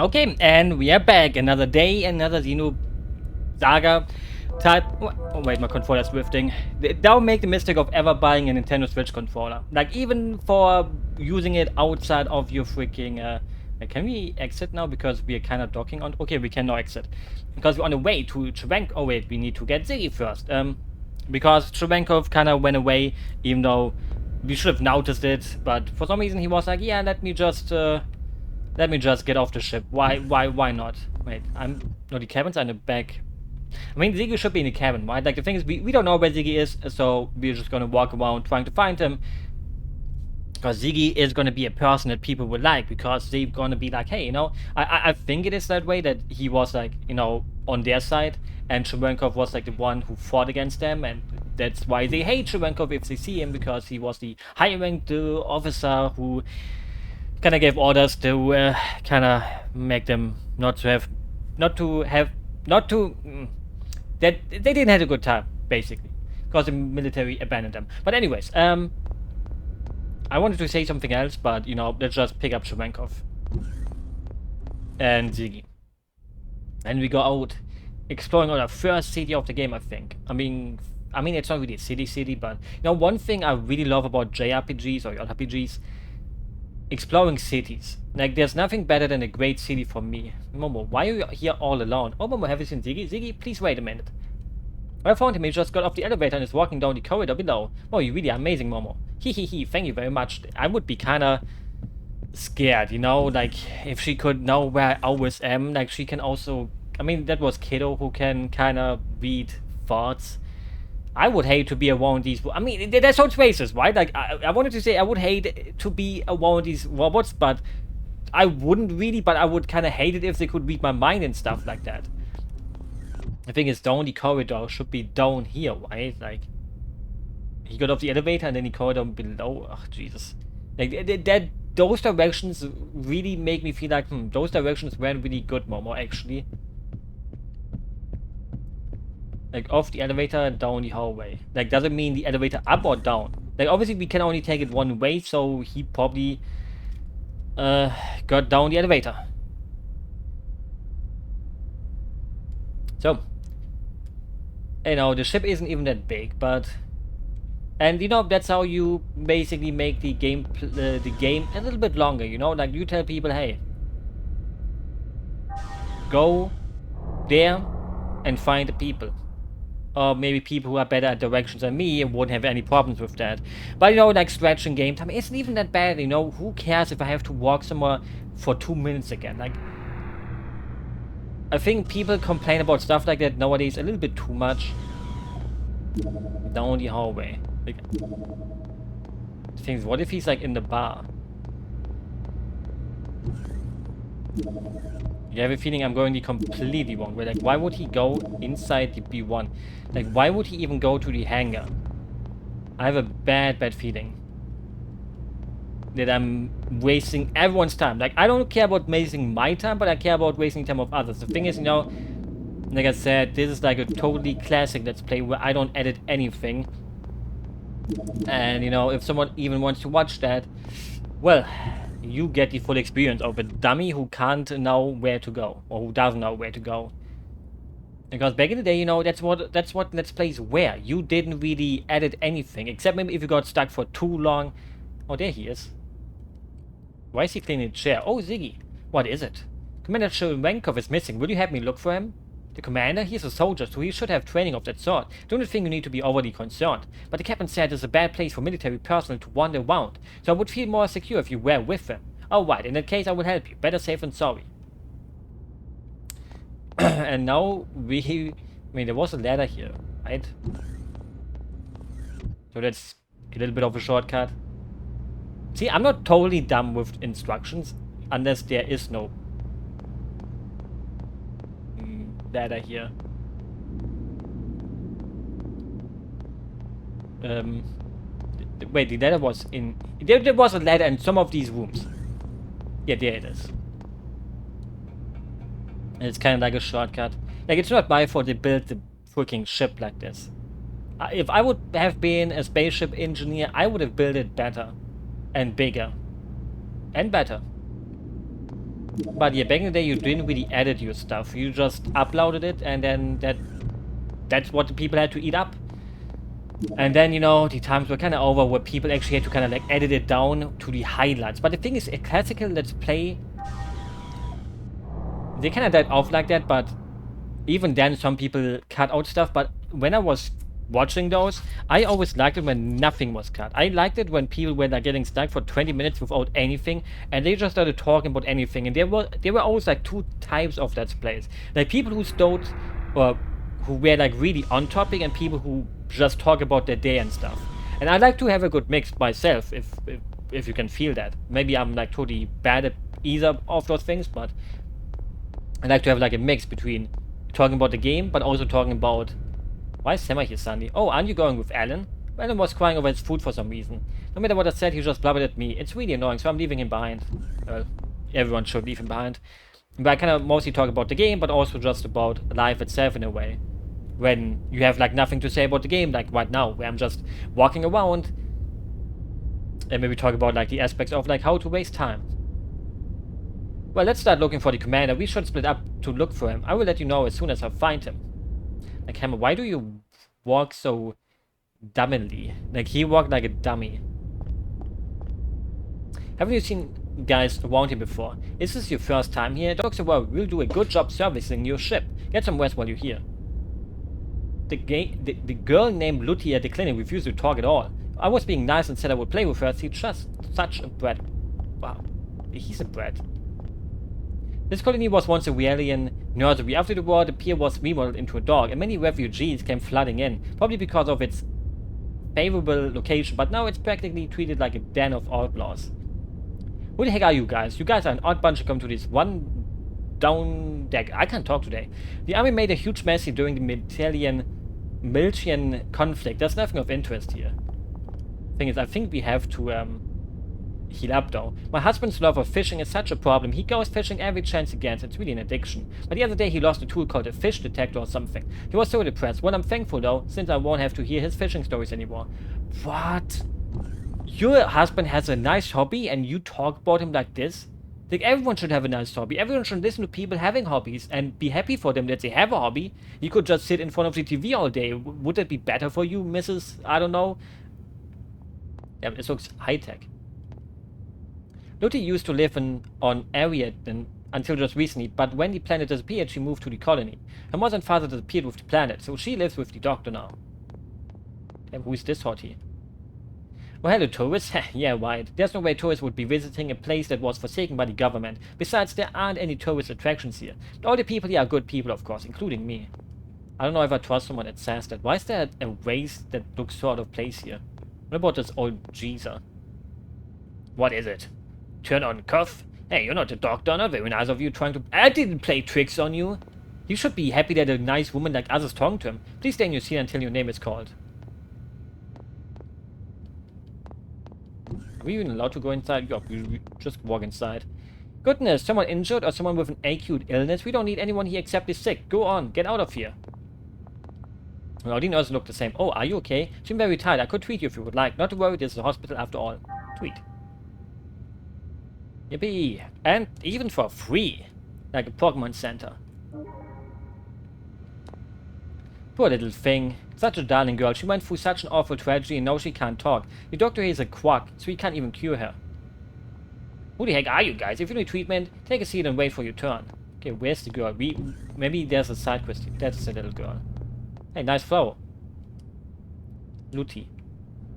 Okay, and we are back. Another day, another Xenosaga type. Oh, wait, my controller's drifting. Don't make the mistake of ever buying a Nintendo Switch controller. Like, even for using it outside of your freaking. Can we exit now? Because we are kind of docking on. Okay, we can now exit. Because we're on the way to Chevenk. Oh, wait, we need to get Ziggy first. Because Chevenkov kind of went away, even though we should have noticed it. But for some reason, he was like, yeah, let me just get off the ship. Why not? Wait, no, the cabin's in the back. I mean, Ziggy should be in the cabin, right? Like, the thing is, we don't know where Ziggy is, so we're just gonna walk around trying to find him. Because Ziggy is gonna be a person that people would like, because they're gonna be like, hey, I think it is that way, that he was, like, on their side, and Cherenkov was, like, the one who fought against them, and that's why they hate Cherenkov if they see him, because he was the high-ranked officer who kind of gave orders to kind of make them that they didn't have a good time, basically, because the military abandoned them. But anyways, I wanted to say something else, but let's just pick up Cherenkov and Ziggy, and we go out exploring our first city of the game. I think. I mean, it's not really a city, but one thing I really love about JRPGs or JRPGs. Exploring cities. Like, there's nothing better than a great city for me. Momo, why are you here all alone? Oh, Momo, have you seen Ziggy? Ziggy, please wait a minute. I found him. He just got off the elevator and is walking down the corridor below. Oh, you're really amazing, Momo. Hee. Thank you very much. I would be kinda scared, like, if she could know where I always am. Like, she can also... I mean, that was Kiddo who can kinda read thoughts. I would hate to be around these... I mean, there's so racist, right? Like, I wanted to say I would hate to be around these robots, but I wouldn't really, but I would kind of hate it if they could read my mind and stuff like that. The thing is, down the corridor should be down here, right? Like, he got off the elevator and then the corridor below. Oh, Jesus. Like, those directions really make me feel like, those directions weren't really good, Momo, actually. Like, off the elevator and down the hallway. Like, doesn't mean the elevator up or down. Like, obviously we can only take it one way, so he probably got down the elevator. So, the ship isn't even that big, but... And, that's how you basically make the game a little bit longer, Like, you tell people, hey, go there and find the people. Or maybe people who are better at directions than me won't have any problems with that. But, like, stretching game time isn't even that bad, Who cares if I have to walk somewhere for 2 minutes again? Like, I think people complain about stuff like that nowadays a little bit too much. Down the hallway. Like, things, what if he's, like, in the bar? You have a feeling I'm going the completely wrong way. Like, why would he go inside the B1? Like, why would he even go to the hangar? I have a bad feeling that I'm wasting everyone's time. Like, I don't care about wasting my time, but I care about wasting time of others. The thing is, like I said, this is like a totally classic Let's Play where I don't edit anything. And, if someone even wants to watch that, well... you get the full experience of a dummy who can't know where to go, or who doesn't know where to go. Because back in the day, that's what Let's Plays were. You didn't really edit anything, except maybe if you got stuck for too long. Oh, there he is. Why is he cleaning the chair? Oh, Ziggy. What is it? Commander Cherenkov is missing. Will you help me look for him? The commander? He's a soldier, so he should have training of that sort. Don't think you need to be overly concerned. But the captain said it's a bad place for military personnel to wander around, so I would feel more secure if you were with him. Alright, in that case I will help you. Better safe than sorry. And now I mean, there was a ladder here, right? So that's a little bit of a shortcut. See, I'm not totally dumb with instructions, unless there is no ladder here. Wait, the ladder was in... There was a ladder in some of these rooms. Yeah, there it is. And it's kind of like a shortcut. Like, it's not my fault they built the freaking ship like this. If I would have been a spaceship engineer, I would have built it better. And bigger. And better. But yeah, back in the day, you didn't really edit your stuff. You just uploaded it, and then that's what the people had to eat up. And then, you know, the times were kind of over where people actually had to kind of like edit it down to the highlights. But the thing is, a classical Let's Play, they kind of died off like that, but even then some people cut out stuff. But when I was watching those, I always liked it when nothing was cut. I liked it when people were like getting stuck for 20 minutes without anything, and they just started talking about anything. And there were always like two types of Let's Plays. Like people who stowed, or who were like really on topic, and people who just talk about their day and stuff. And I like to have a good mix myself, if you can feel that. Maybe I'm like totally bad at either of those things, but I like to have like a mix between talking about the game, but also talking about... Why is Sema here suddenly? Oh, aren't you going with Alan? Alan was crying over his food for some reason. No matter what I said, he just blubbered at me. It's really annoying, so I'm leaving him behind. Well, everyone should leave him behind. But I kind of mostly talk about the game, but also just about life itself in a way. When you have like nothing to say about the game, like right now, where I'm just walking around and maybe talk about like the aspects of like how to waste time. Well, let's start looking for the commander. We should split up to look for him. I will let you know as soon as I find him. Like, Hammer, why do you walk so dumbly? Like, he walked like a dummy. Haven't you seen guys around here before? Is this your first time here? Dogs will do a good job servicing your ship. Get some rest while you're here. The girl named Lutti at the clinic refused to talk at all. I was being nice and said I would play with her. She's just such a brat. Wow. He's a brat. This colony was once a Walian nursery. After the war, the pier was remodeled into a dock, and many refugees came flooding in, probably because of its favorable location, but now it's practically treated like a den of outlaws. Who the heck are you guys? You guys are an odd bunch to come to this one down deck. I can't talk today. The army made a huge mess here during the Miltian conflict. There's nothing of interest here. Thing is, I think we have to, heal up though. My husband's love of fishing is such a problem. He goes fishing every chance he gets. It's really an addiction. But the other day he lost a tool called a fish detector or something. He was so depressed. Well, I'm thankful though, since I won't have to hear his fishing stories anymore. What? Your husband has a nice hobby and you talk about him like this? Like, everyone should have a nice hobby. Everyone should listen to people having hobbies and be happy for them that they have a hobby. You could just sit in front of the TV all day. Would that be better for you, Mrs. I don't know? Yeah, this looks high-tech. Lutti used to live on Ariadne until just recently, but when the planet disappeared, she moved to the colony. Her mother and father disappeared with the planet, so she lives with the doctor now. And who is this hottie? Well, hello, tourists. Yeah, right. There's no way tourists would be visiting a place that was forsaken by the government. Besides, there aren't any tourist attractions here. All the people here are good people, of course, including me. I don't know if I trust someone that says that. Why is there a race that looks so out of place here? What about this old geezer? What is it? Turn on cuff? Hey, you're not a doctor. Not very nice of you trying to... I didn't play tricks on you. You should be happy that a nice woman like us is talking to him. Please stay in your seat until your name is called. Are we even allowed to go inside? Yeah, we just walk inside. Goodness, someone injured or someone with an acute illness? We don't need anyone here except the sick. Go on, get out of here. Well, the nurses look the same. Oh, are you okay? Seem very tired. I could treat you if you would like. Not to worry, this is a hospital after all. Tweet. Yippee! And even for free! Like a Pokemon Center. Poor little thing. Such a darling girl. She went through such an awful tragedy and now she can't talk. The doctor here is a quack, so he can't even cure her. Who the heck are you guys? If you need treatment, take a seat and wait for your turn. Okay, where's the girl? Maybe there's a side quest here. That's a little girl. Hey, nice flower. Lutti.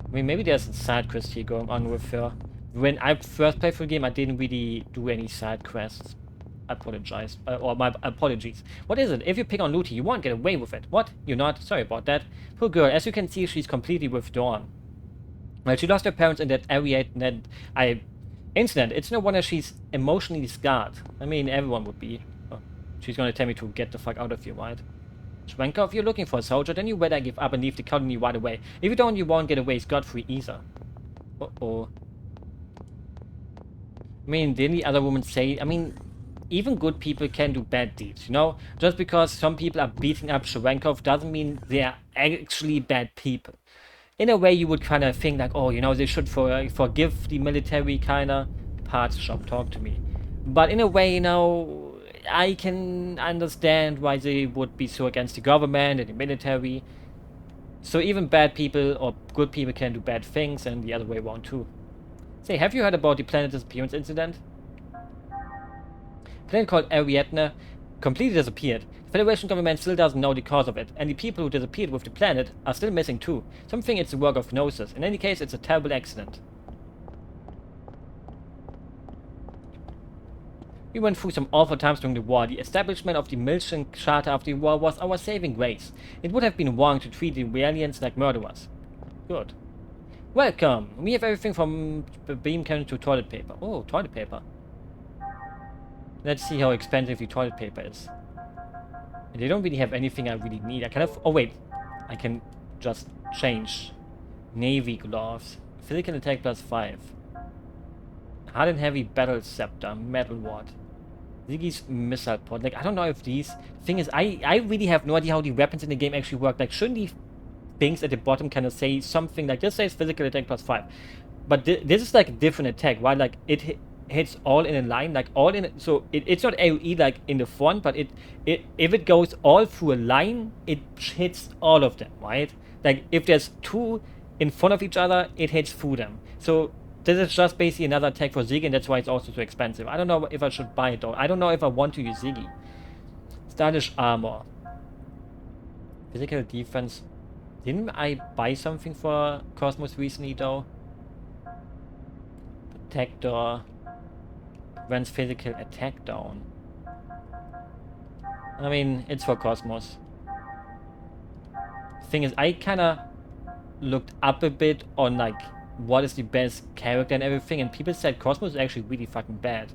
I mean, maybe there's a side quest here going on with her. When I first played through the game, I didn't really do any side quests. I apologize. Or my apologies. What is it? If you pick on Lutti, you won't get away with it. What? You're not? Sorry about that. Poor girl. As you can see, she's completely withdrawn. Well, she lost her parents in that Ariadne incident. It's no wonder she's emotionally scarred. I mean, everyone would be. Oh, she's gonna tell me to get the fuck out of here, right? Schwenker, if you're looking for a soldier, then you better give up and leave the colony right away. If you don't, you won't get away scot-free either. Uh-oh. I mean, didn't the other woman say... I mean, even good people can do bad deeds, you know? Just because some people are beating up Shcherenkov doesn't mean they are actually bad people. In a way, you would kind of think like, oh, you know, they should forgive the military kind of... Parts shop, talk to me. But in a way, you know, I can understand why they would be so against the government and the military. So even bad people or good people can do bad things, and the other way around too. Say, have you heard about the planet disappearance incident? A planet called Ariadne completely disappeared. The Federation government still doesn't know the cause of it, and the people who disappeared with the planet are still missing too. Some think it's the work of Gnosis. In any case, it's a terrible accident. We went through some awful times during the war. The establishment of the Milton Charter after the war was our saving grace. It would have been wrong to treat the aliens like murderers. Good. Welcome! We have everything from beam cannon to toilet paper. Oh, toilet paper. Let's see how expensive the toilet paper is. And they don't really have anything I really need. I can have... Oh, wait. I can just change. Navy gloves. Physical attack +5. Hard and heavy battle scepter. Metal ward. Ziggy's missile pod. Like, I don't know if these... Thing is, I really have no idea how the weapons in the game actually work. Like, shouldn't the things at the bottom kind of say something like... This says physical attack +5. But this is like a different attack, right? Like, it hits all in a line, like all in it. So it's not AoE like in the front, but if it goes all through a line, it hits all of them, right? Like, if there's two in front of each other, it hits through them. So... This is just basically another attack for Ziggy, and that's why it's also so expensive. I don't know if I should buy it though. I don't know if I want to use Ziggy. Stylish armor. Physical defense. Didn't I buy something for Kos-mos recently though? Protector. Prevents physical attack down. I mean, it's for Kos-mos. Thing is, I kinda looked up a bit on like what is the best character and everything, and people said Kos-mos is actually really fucking bad.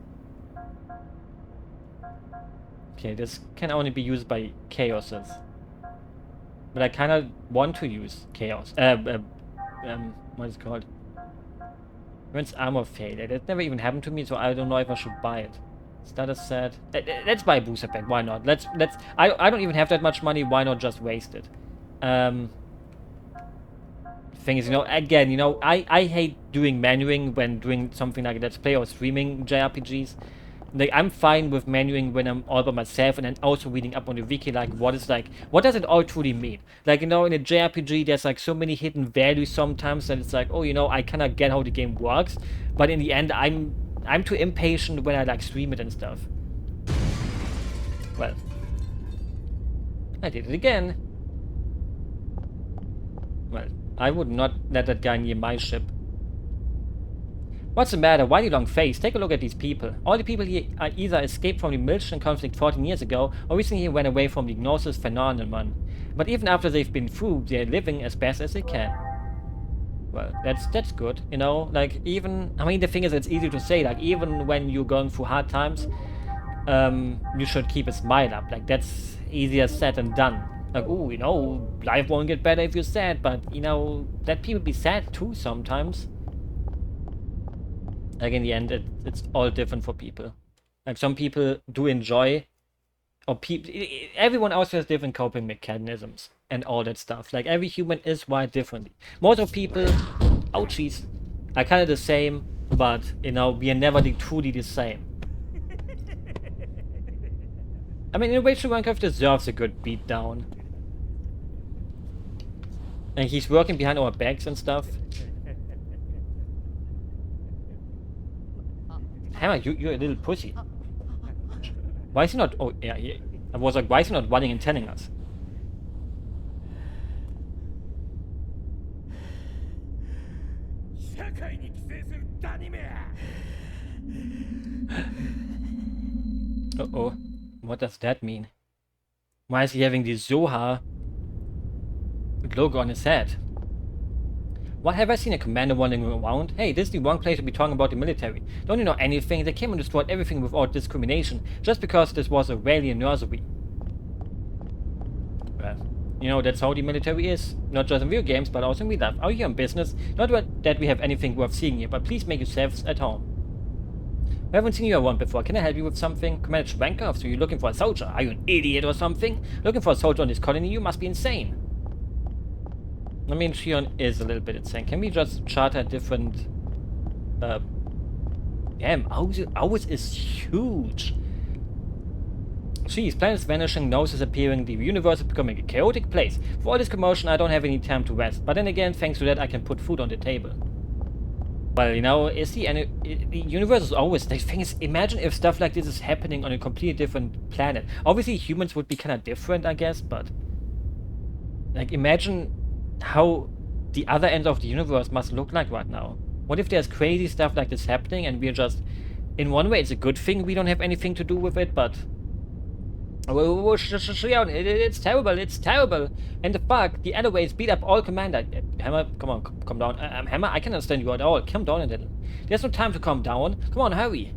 Okay, this can only be used by chaoses. But I kinda want to use chaos. What is it called? When's armor failure? That never even happened to me, so I don't know if I should buy it. Status set. Let's buy a booster pack, why not? I don't even have that much money, why not just waste it? Thing is, you know, again, you know, I hate doing menuing when doing something like Let's Play or streaming JRPGs. Like, I'm fine with menuing when I'm all by myself, and then also reading up on the wiki, like, what does it all truly mean? Like, you know, in a JRPG, there's, like, so many hidden values sometimes that it's like, oh, you know, I kinda get how the game works, but in the end, I'm too impatient when I, like, stream it and stuff. Well. I did it again. Well. I would not let that guy near my ship. What's the matter? Why the long face? Take a look at these people. All the people here either escaped from the Milton conflict 14 years ago, or recently ran away from the Gnosis phenomenon. But even after they've been through, they're living as best as they can. Well, that's good, you know? Like, even... I mean, the thing is, it's easy to say, like, even when you're going through hard times, you should keep a smile up. Like, that's easier said than done. Like, oh, you know, life won't get better if you're sad, but, you know, let people be sad too sometimes. Like, in the end, it's all different for people. Like, some people do enjoy, or everyone also has different coping mechanisms and all that stuff. Like, every human is wired differently. Most of people, ouchies, are kind of the same, but, you know, we are never truly the same. I mean, in a way, Minecraft deserves a good beatdown. And he's working behind our backs and stuff. Hammer, you're a little pussy. Why is he not... Oh, yeah, I was like, why is he not running and telling us? Uh-oh. What does that mean? Why is he having the Zoha logo on his head? What, have I seen a commander wandering around? Hey, this is the wrong place to be talking about the military. Don't you know anything? They came and destroyed everything without discrimination, just because this was a Valiant nursery. Well, you know, that's how the military is. Not just in video games, but also in real life. Are you here on business? Not that we have anything worth seeing here, but please make yourselves at home. We haven't seen you around before. Can I help you with something? Commander Schwenker, so you're looking for a soldier? Are you an idiot or something? Looking for a soldier on this colony? You must be insane. I mean, Shion is a little bit insane. Can we just charter a different Damn, ours is huge. Geez, planets vanishing, nodes disappearing, the universe is becoming a chaotic place. For all this commotion, I don't have any time to rest. But then again, thanks to that, I can put food on the table. Well, you know, the universe is always... The thing is, imagine if stuff like this is happening on a completely different planet. Obviously, humans would be kind of different, I guess, but... Like, imagine how the other end of the universe must look like right now. What if there's crazy stuff like this happening and we're just... In one way, it's a good thing we don't have anything to do with it, but... It's terrible, it's terrible. And the fuck, the other ways beat up all commander. Hammer, come on, calm down. Hammer, I can understand you at all. Calm down a little. There's no time to calm down. Come on, hurry.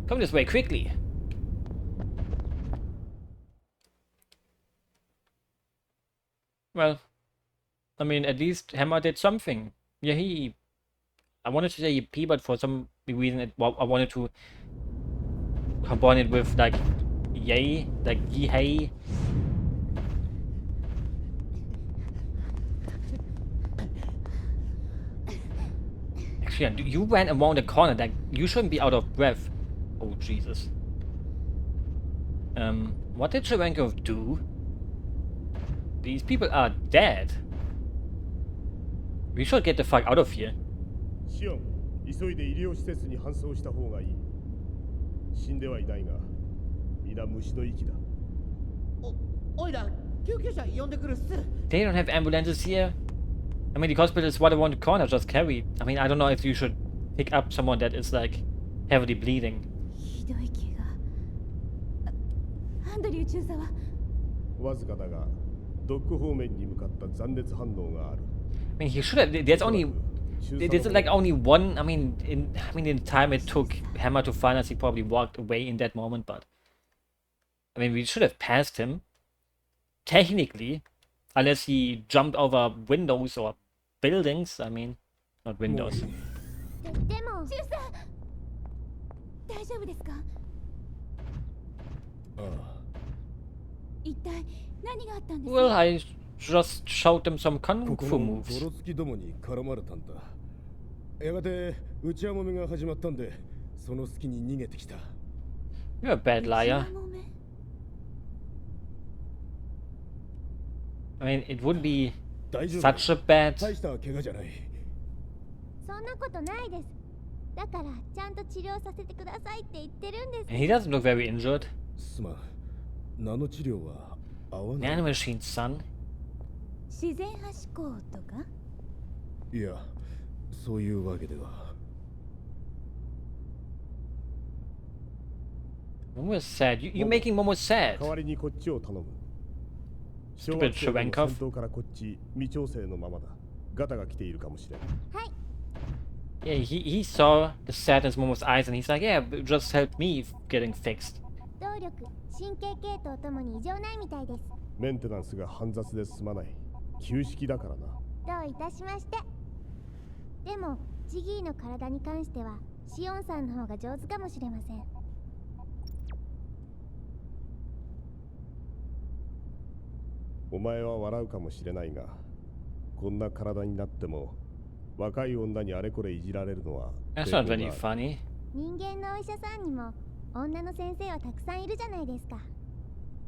Come this way, quickly. Well, I mean, at least Hammer did something. Yeah, I wanted to say P, but for some reason I wanted to combine it with, like, yay, like yay. Actually, you ran around the corner, like, you shouldn't be out of breath. Oh, Jesus. What did Cherenkov do? These people are dead. We should get the fuck out of here. シオン、急いで医療施設に搬送した方がいい。死んではいないが、皆虫の息だ。おいら、救急車呼んでくるっす。They don't have ambulances here. I mean, the hospital is what I want to corner, just carry. I mean, I don't know if you should pick up someone that is, like, heavily bleeding. ひどい怪我。アンドリュー中佐はわずかだが、ドック方面に向かった残熱反応がある。I mean, he should have. There's like only one. I mean, in the time it took Hammer to find us, he probably walked away in that moment. But I mean, we should have passed him. Technically, unless he jumped over windows or buildings. I mean, not windows. でも中佐大丈夫ですか？ああ。一体何があったんですか？ Well, I just showed them some kung fu moves. ゴロつきどもに絡まれたんだ。やがて内輪もめが始まったんで、その隙に逃げてきた。You're a bad liar. I mean, it wouldn't be such a bad. 大した怪我じゃない。そんなことないです。だからちゃんと治療させてくださいって言ってるんです。 He doesn't look very injured. すまん。ナノ治療は合わない。 Nanomachine, son. 自然派思考とか？いや、そういうわけでは。Momo is sad. You're making Momo sad. 代わりにこっちを頼む。 Stupid Cherenkov. 先頭からこっち未調整のままだ。ガタが来ているかもしれない。はい。Yeah, he saw the sadness in Momo's eyes and he's like, yeah, just help me getting fixed. 動力、神経系統ともに異常ないみたいです。メンテナンスが煩雑で済まない。旧式だからな。どういたしまして。でも、ジギーの体に関しては、シオンさんの方が上手かもしれません。お前は笑うかもしれないが、こんな体になっても若い女にあれこれいじられるのは。That's not really funny. 人間のお医者さんにも女の先生はたくさんいるじゃないですか。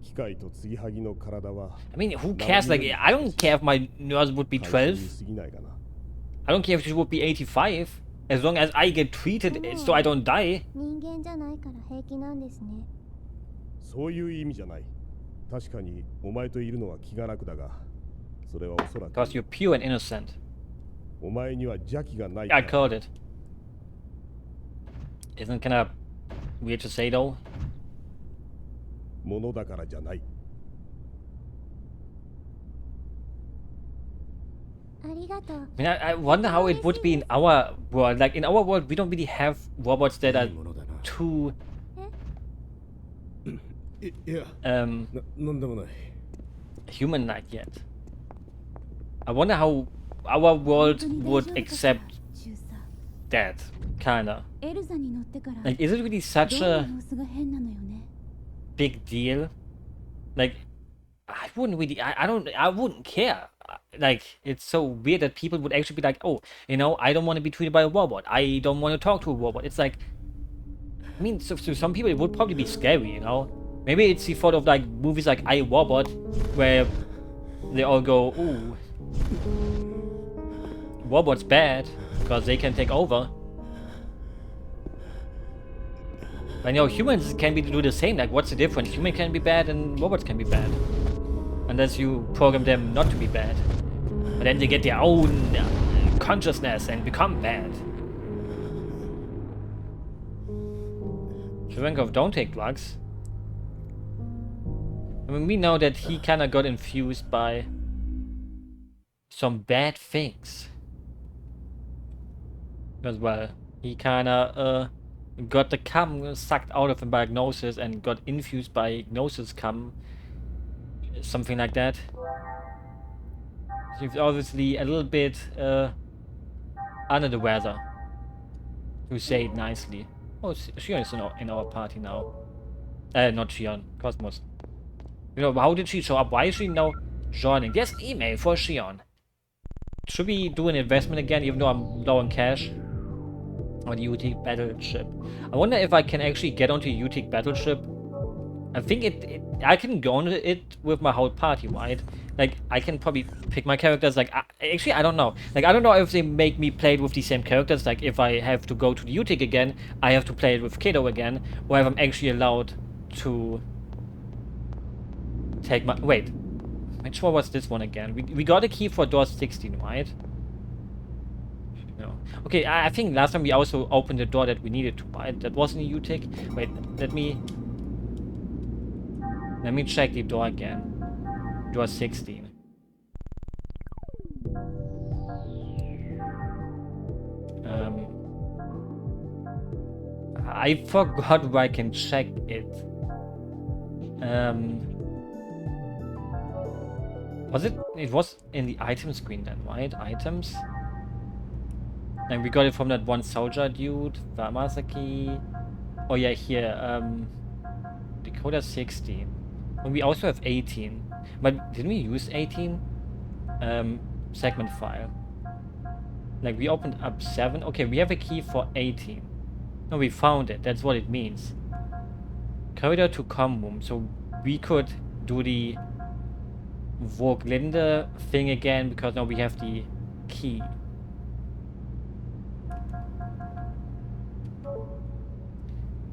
機械と継ぎはぎの体は。I mean, who cares? Like, I don't care if my nurse would be 12. I don't care if she would be 85. As long as I get treated so I don't die. 人間じゃないから平気なんですね。そういう意味じゃない。確かにお前といるのは気が楽だが、それはおそらく。Because you're pure and innocent. お前には邪気がない。I called it. Isn't kind of weird to say though? ものだからじゃない。ありがとう。I mean, I wonder how it would be in our world. Like in our world, we don't really have robots that are too human-like yet. I wonder how our world would accept that, kinda. Like, is it really such a big deal? Like, I wouldn't care. Like, it's so weird that people would actually be like, oh, you know, I don't want to be treated by a robot. I don't want to talk to a robot. It's like, I mean, so to some people it would probably be scary, you know? Maybe it's the thought of like movies like I, Robot, where they all go, ooh, Robot's bad, because they can take over. But you know, humans can do the same, like what's the difference? Human can be bad and robots can be bad. Unless you program them not to be bad. But then they get their own consciousness and become bad. Cherenkov, don't take drugs. I mean, we know that he kinda got infused by some bad things. As well. He kinda got the cum sucked out of him by Gnosis and got infused by Gnosis cum. Something like that. He's obviously a little bit under the weather. To say it nicely. Oh, Shion is in our party now. Not Shion, Kos-mos. You know, how did she show up? Why is she now joining? There's an email for Shion. Should we do an investment again, even though I'm low on cash? On the Utic battleship. I wonder if I can actually get onto the Utic battleship. I think I can go on it with my whole party, right? Like, I can probably pick my characters, like, actually, I don't know. Like, I don't know if they make me play it with the same characters, like, if I have to go to the Utic again, I have to play it with Kato again, or if I'm actually allowed to take my... Wait. Which one was this one again? We got a key for door 16, right? No. Okay, I think last time we also opened the door that we needed to, right? That wasn't a Utic. Wait, let me check the door again. Door 16. I forgot where I can check it. Was it? It was in the item screen then, right? Items. And we got it from that one soldier dude, Vamasaki. Oh yeah, here. Decoder 16. And we also have 18. But didn't we use 18? Segment file. Like we opened up 7. Okay, we have a key for 18. No, we found it. That's what it means. Corridor to com room. So we could do the Voglinde thing again because now we have the key.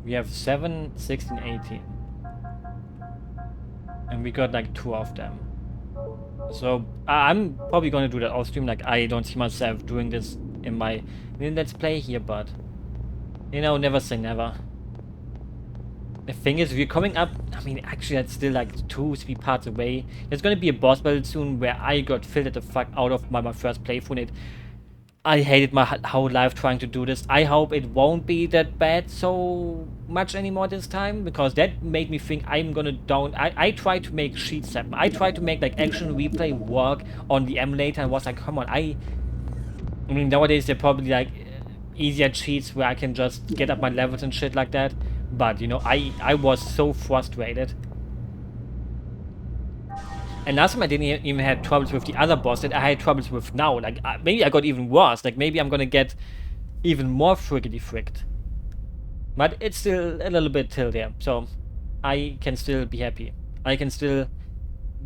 We have 7, 16, 18. And we got like 2 of them. So I'm probably gonna do that off stream. Like I don't see myself doing this in my Let's Play here, but you know, never say never. The thing is, we're coming up. I mean, actually, that's still like 2-3 parts away. There's gonna be a boss battle soon where I got filtered the fuck out of my first playthrough. And I hated my whole life trying to do this. I hope it won't be that bad so much anymore this time, because that made me think I'm gonna down. I tried to make sheets happen. I tried to make like action replay work on the emulator and was like, come on, I mean, nowadays they're probably like easier cheats where I can just get up my levels and shit like that. But you know, I was so frustrated. And last time I didn't even have troubles with the other boss that I had troubles with now. Like, maybe I got even worse. Like, maybe I'm gonna get even more frickety-fricked. But it's still a little bit till there. So, I can still be happy. I can still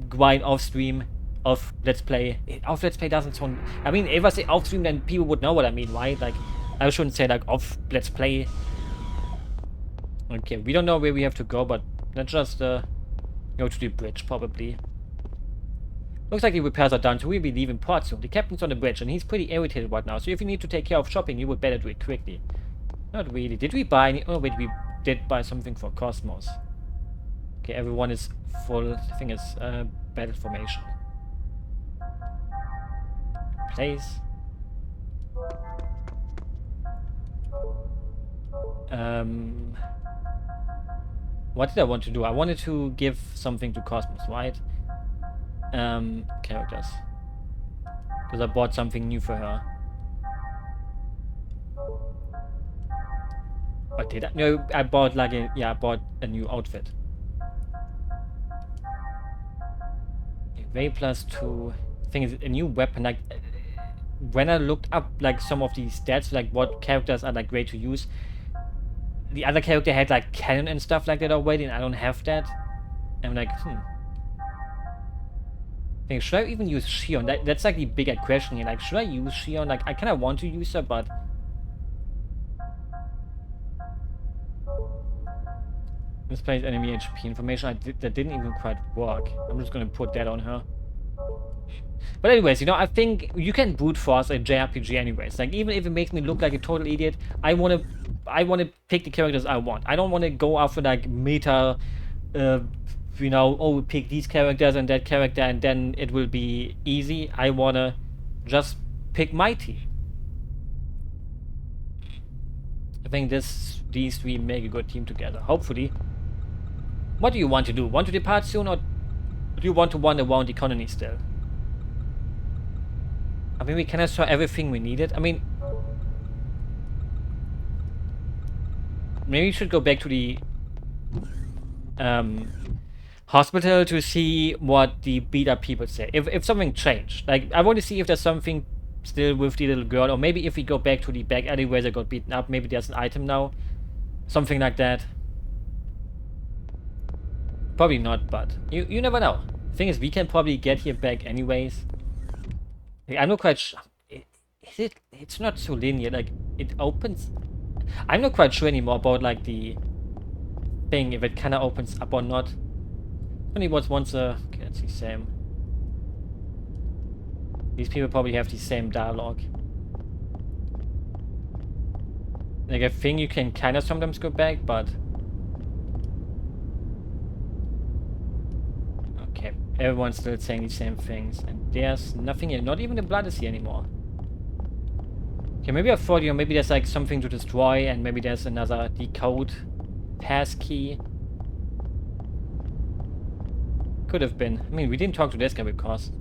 grind off-stream, off Let's Play. Off Let's Play doesn't sound... I mean, if I say off-stream, then people would know what I mean, right? Like, I shouldn't say, like, off Let's Play. Okay, we don't know where we have to go, but let's just go to the bridge, probably. Looks like the repairs are done, so we'll be leaving port soon. The captain's on the bridge, and he's pretty irritated right now, so if you need to take care of shopping, you would better do it quickly. Not really. Did we buy any... Oh, wait, we did buy something for kos-mos. Okay, everyone is full. The thing is, battle formation. Place. What did I want to do? I wanted to give something to kos-mos, right? Characters. Because I bought something new for her. What did I? No, I bought like a... Yeah, I bought a new outfit. Evade +2. Thing is, a new weapon. Like, when I looked up like some of these stats, like what characters are like great to use, the other character had like cannon and stuff like that already, and I don't have that. I'm like, think, should I even use Shion? That's like the bigger question here. Like, should I use Shion? Like, I kind of want to use her, but misplaced enemy HP information. That didn't even quite work. I'm just gonna put that on her. But anyways, you know, I think you can brute force a JRPG anyways. Like, even if it makes me look like a total idiot, I wanna pick the characters I want. I don't wanna go after like meta, you know, oh, pick these characters and that character and then it will be easy. I wanna just pick my team. I think these three make a good team together. Hopefully. What do you want to do? Want to depart soon, or do you want to wander around the colony still? I mean, we kind of saw everything we needed. I mean, maybe we should go back to the hospital to see what the beat up people say. If something changed. Like, I want to see if there's something still with the little girl, or maybe if we go back to the back alley where they got beaten up, maybe there's an item now. Something like that. Probably not, but you never know. Thing is, we can probably get here back anyways. Like, I'm not quite sure. It's not so linear. Like, it opens. I'm not quite sure anymore about like the thing, if it kind of opens up or not. Only was once a. Okay, that's the same. These people probably have the same dialogue. Like, I think you can kind of sometimes go back, but. Okay, everyone's still saying the same things, and there's nothing here. Not even the blood is here anymore. Okay, maybe I thought, you know, maybe there's like something to destroy, and maybe there's another decode pass key. Could have been. I mean, we didn't talk to this guy because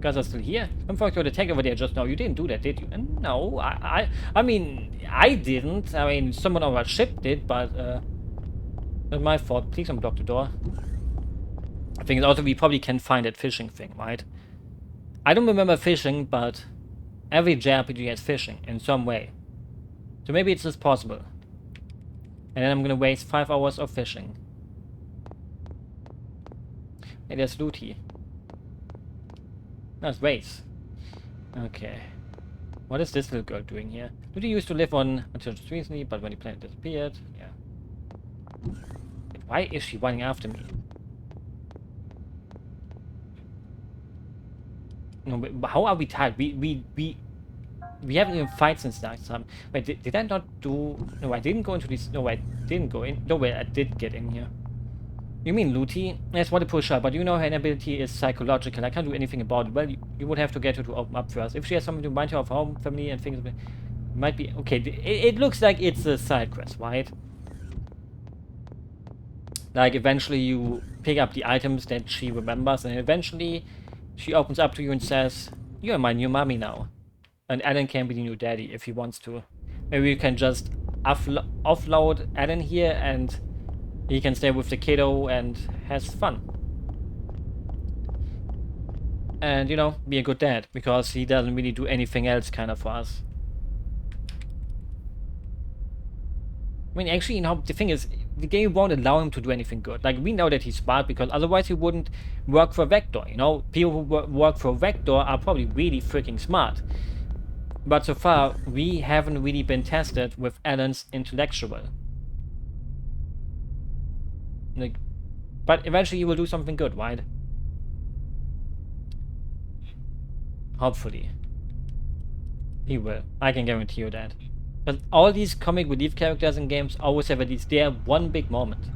guys are still here. I'm talking to the tank over there just now. You didn't do that, did you? And no, I mean, I didn't. I mean, someone on our ship did, but not my fault. Please don't block the door. I think also we probably can find that fishing thing, right? I don't remember fishing, but every JRPG has fishing in some way. So maybe it's just possible. And then I'm gonna waste 5 hours of fishing. Hey, there's loot here. That's waste. Okay. What is this little girl doing here? Luti used to live on until just recently, but when the planet disappeared, yeah. Why is she running after me? No, but how are we tired? We haven't even fight since last time. Wait, did I not do? No, I didn't go into this. No, I didn't go in. No, wait, I did get in here. You mean Luti? Yes, what a pusher, but you know her inability is psychological. I can't do anything about it. Well, you would have to get her to open up first. If she has something to remind her of home, family, and things, it might be okay. It looks like it's a side quest, right? Like, eventually you pick up the items that she remembers, and eventually she opens up to you and says, "You're my new mommy now." And Alan can be the new daddy if he wants to. Maybe you can just offload Alan here and he can stay with the kiddo and has fun. And, you know, be a good dad, because he doesn't really do anything else kind of for us. I mean, actually, you know, the thing is, the game won't allow him to do anything good. Like, we know that he's smart, because otherwise he wouldn't work for Vector, you know? People who work for Vector are probably really freaking smart. But so far, we haven't really been tested with Alan's intellectual. Like, but eventually he will do something good, right? Hopefully. He will. I can guarantee you that. But all these comic relief characters in games always have at least their one big moment.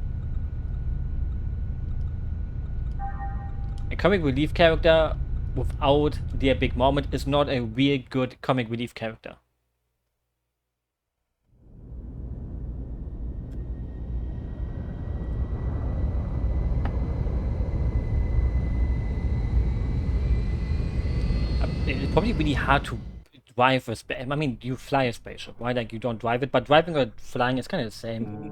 A comic relief character without their big moment is not a real good comic relief character. It's probably really hard to drive a spaceship. I mean, you fly a spaceship, right? Like, you don't drive it, but driving or flying is kind of the same.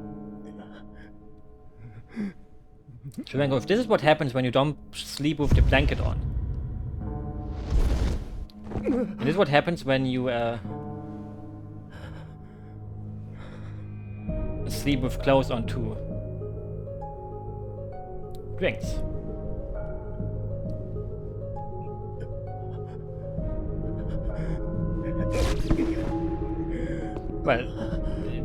So, if this is what happens when you don't sleep with the blanket on. And this is what happens when you, Sleep with clothes on too. Drinks. Well,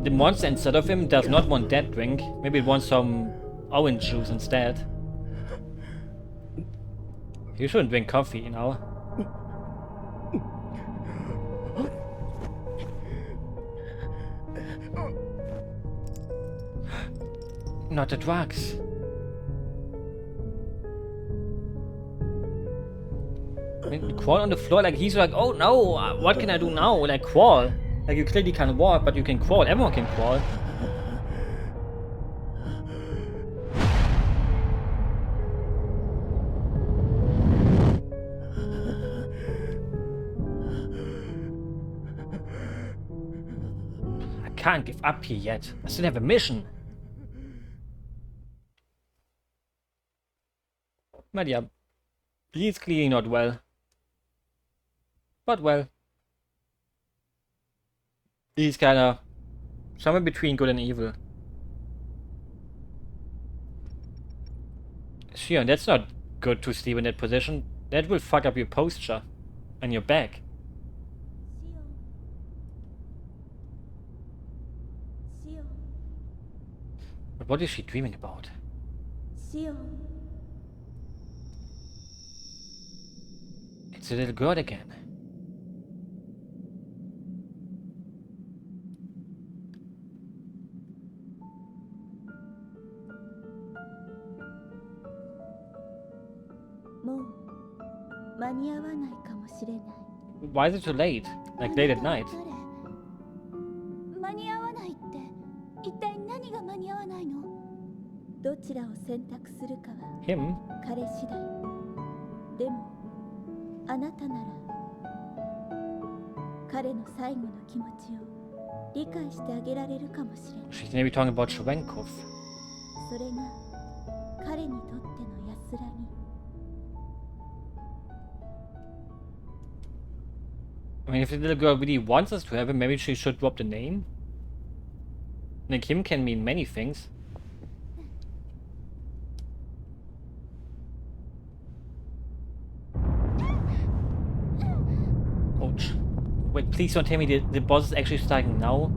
the monster inside of him does not want that drink. Maybe it wants some orange juice instead. You shouldn't drink coffee, you know. Not the drugs. I mean, crawl on the floor like he's like, oh no, what can I do now? Like crawl. Like you clearly can't walk, but you can crawl. Everyone can crawl. I can't give up here yet. I still have a mission. But yeah, he's clearly not well. But well. He's kinda somewhere between good and evil. Sure, that's not good to sleep in that position. That will fuck up your posture and your back. But what is she dreaming about? It's a little girl again. Why is it so late? Like late at night? Him? でもあなたなら彼の最後の気持ちを理解してあげられるかもしれない。 She's maybe talking about Shrenkov. それが彼にとっての安らぎ。 I mean, if the little girl really wants us to have him, maybe she should drop the name? Like, him can mean many things. Ouch. Wait, please don't tell me the boss is actually starting now.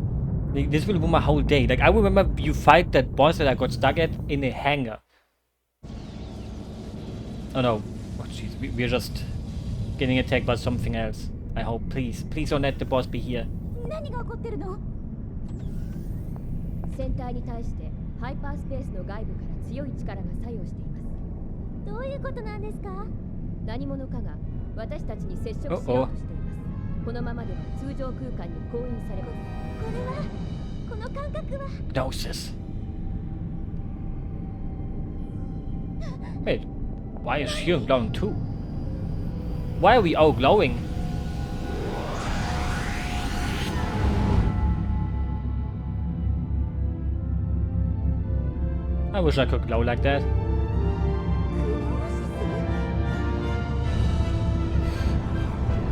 Like, this will ruin my whole day. Like, I remember you fight that boss that I got stuck at in a hangar. Oh no. Oh jeez, we're just getting attacked by something else. I hope. Please don't let the boss be here. 何が起こってるの？船体に対してハイパースペースの外部から強い力が作用しています。どういうことなんですか？何者かが私たちに接触しようとしています。このままでは通常空間に封印されます。この感覚は Gnosis. Wait, why is she glowing too? Why are we all glowing? I wish I could glow like that.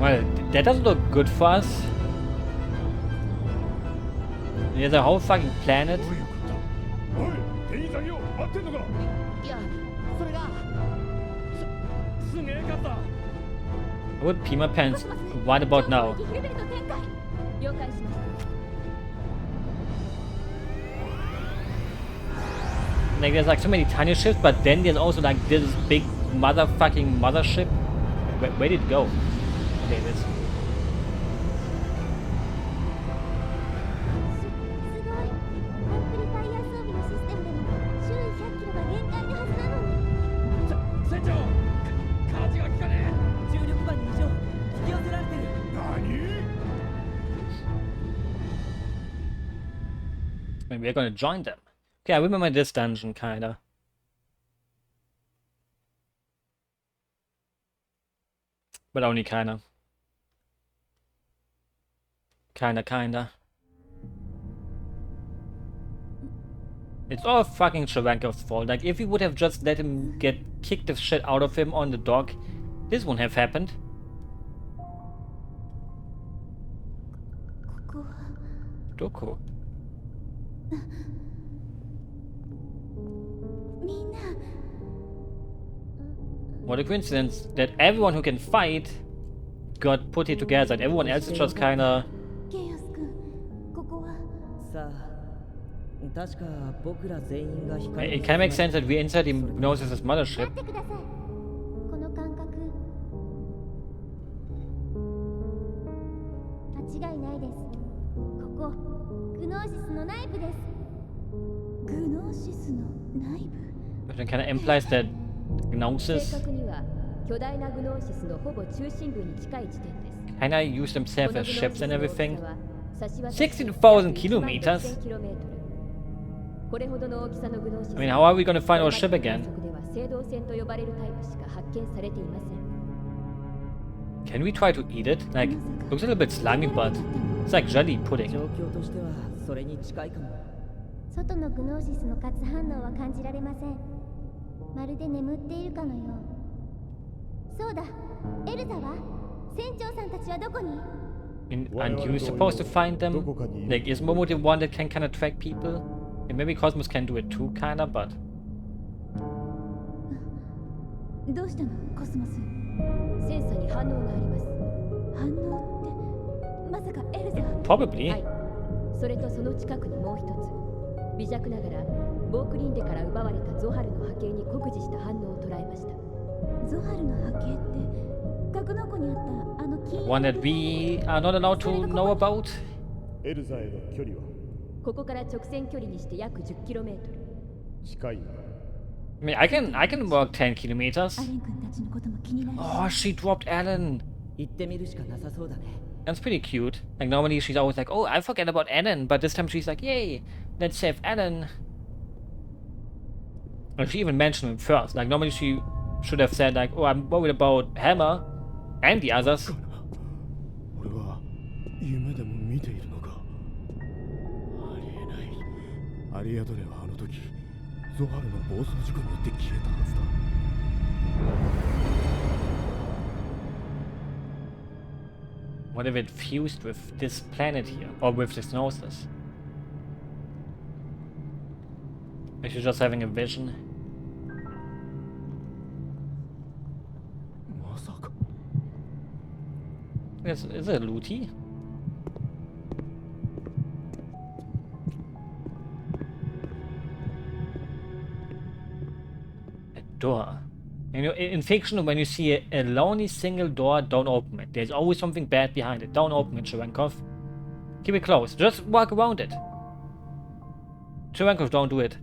Well, that doesn't look good for us. There's a whole fucking planet. おい店員さんよ待ってんのか。いやそれがすげえかった。 I would pee my pants right about now. ヒルベルト展開。了解しました。 Like, there's like so many tiny ships, but then there's also like this big motherfucking mothership. Where did it go? Okay, it is. すごい。アンプリファイア装備のシステムでも周囲100キロが限界のはずなのに。船長舵が利かねえ。重力場に異常引き寄せられてる。And we're gonna join them. Okay, I remember this dungeon, kinda. But only kinda. Kinda. It's all fucking Cherankov's fault. Like, if we would have just let him kick the shit out of him on the dock, this wouldn't have happened. ここは Doku. What a coincidence that everyone who can fight got put here together, and everyone else is just kinda. ケイオス君、ここはさあ、確か僕ら全員が光 It kind of makes sense that we're inside the Gnosis' 待 mothership. ってください。この感覚間違いないです。ここグノーシスの内部です。グノーシスの内部 Which kind of implies that 正 Gnosis 確には巨大なグノーシスのほぼ中心部に近い地点です。 kind of use themselves この as グノーシ ships ス and の大き everything. さは差し渡し 60,000 kilometers? これほどの大きさのグノーシス I mean, how are we gonna find our ship again? では青銅線と呼ばれるタイプしか発見されていません。 Can we try to eat it? Like, looks a little bit slimy, but it's like jelly 状 pudding. 況としてはそれに近いかも。外のグノーシスの活反応は感じられません。まるで眠っているかのよう。そうだ、エルザは船長さんたちはどこに？ Aren't you supposed to find them? Like, is Momo the one that can kind of track people? And maybe Cosmos can do it too, kinda, but どうしたの、コスモス？センサに反応があります。反応ってまさかエルザ？ probably. はい。それとその近くにもう一つ、微弱ながらボークリンデから奪われたゾハルの波形に酷似した反応を捉えました。ゾハルの波形って格納庫にあったあの金 One that we are not allowed to know about? エルザへの距離はここから直線距離にして約 10km。近いな。 I mean, I can walk 10 kilometers. アレン君たちのことも気になる。 Oh, she dropped Alan. 行ってみるしかなさそうだね。 That's pretty cute. Like, normally she's always like, oh, I forget about Alan. But this time she's like, yay, let's save Alan. And she even mentioned him first. Like, normally she should have said, like, oh, I'm worried about Hammer and the others. 俺は夢でも見ているのか。ありえない。アリアドネはあの時ゾハルの暴走事故によって消えたはずだ。What if it fused with this planet here? Or with this Gnosis? Is she just having a vision? まさか。 Is it a Looty? A door. You know, in fiction, when you see a lonely single door, don't open it. There's always something bad behind it. Don't open it, Cherenkov. Keep it closed. Just walk around it. Cherenkov, don't do it.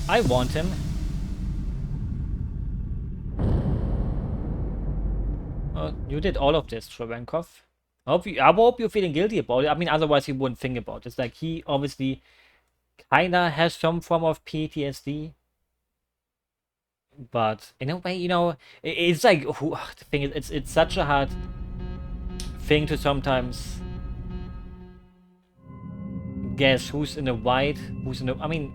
I want him. You did all of this, Cherenkov. I hope you're feeling guilty about it. I mean, otherwise he wouldn't think about it. It's like he obviously kinda has some form of PTSD. But in a way, you know, it's like the thing is, it's such a hard thing to sometimes guess who's in the right, who's in the. I mean,